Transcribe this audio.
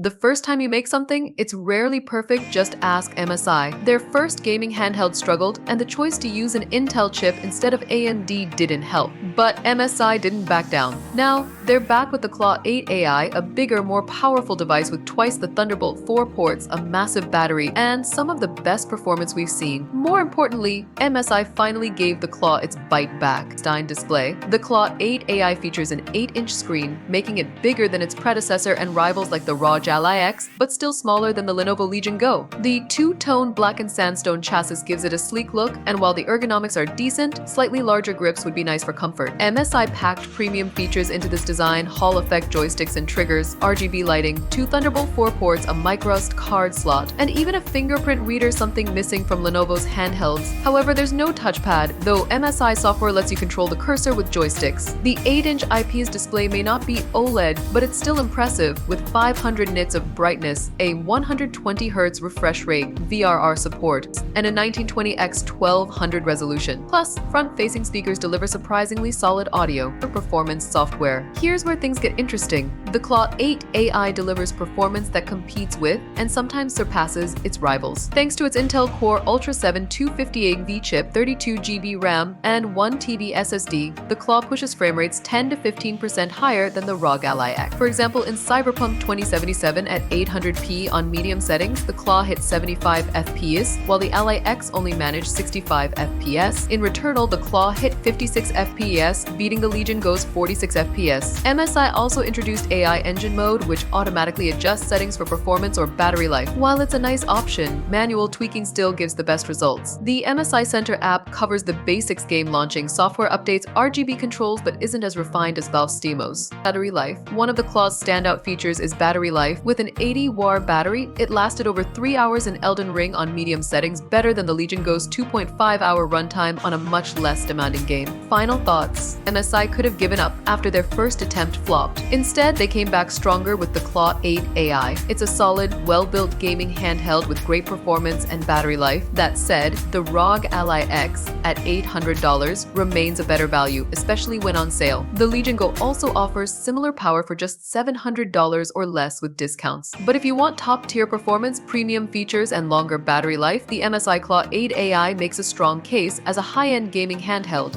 The first time you make something, it's rarely perfect, just ask MSI. Their first gaming handheld struggled, and the choice to use an Intel chip instead of AMD didn't help. But MSI didn't back down. Now, they're back with the Claw 8 AI, a bigger, more powerful device with twice the Thunderbolt 4 ports, a massive battery, and some of the best performance we've seen. More importantly, MSI finally gave the Claw its bite back. Stein display. The Claw 8 AI features an 8-inch screen, making it bigger than its predecessor and rivals like the ROG Ally X, but still smaller than the Lenovo Legion Go. The two-tone black and sandstone chassis gives it a sleek look, and while the ergonomics are decent, slightly larger grips would be nice for comfort. MSI packed premium features into this design: Hall effect joysticks and triggers, RGB lighting, 2 Thunderbolt 4 ports, a microSD card slot, and even a fingerprint reader, something missing from Lenovo's handhelds. However, there's no touchpad, though MSI software lets you control the cursor with joysticks. The 8-inch IPS display may not be OLED, but it's still impressive, with 500 nits of brightness, a 120Hz refresh rate, VRR support, and a 1920x1200 resolution. Plus, front-facing speakers deliver surprisingly solid audio for performance software. Here's where things get interesting. The Claw 8 AI delivers performance that competes with and sometimes surpasses its rivals. Thanks to its Intel Core Ultra 7 258V chip, 32GB RAM, and 1TB SSD, the Claw pushes frame rates 10 to 15% higher than the ROG Ally X. For example, in Cyberpunk 2077 at 800p on medium settings, the Claw hit 75 FPS, while the Ally X only managed 65 FPS. In Returnal, the Claw hit 56 FPS, beating the Legion Go's 46 FPS. MSI also introduced AI Engine Mode, which automatically adjusts settings for performance or battery life. While it's a nice option, manual tweaking still gives the best results. The MSI Center app covers the basics: game launching, software updates, RGB controls, but isn't as refined as Valve SteamOS. Battery life. One of the Claw's standout features is battery life. With an 80 Wh battery, it lasted over 3 hours in Elden Ring on medium settings, better than the Legion Go's 2.5-hour runtime on a much less demanding game. Final thoughts. MSI could have given up after their first attempt flopped. Instead, they came back stronger with the Claw 8 AI. It's a solid, well-built gaming handheld with great performance and battery life. That said, the ROG Ally X at $800 remains a better value, especially when on sale. The Legion Go also offers similar power for just $700 or less with discounts. But if you want top-tier performance, premium features, and longer battery life, the MSI Claw 8 AI makes a strong case as a high-end gaming handheld.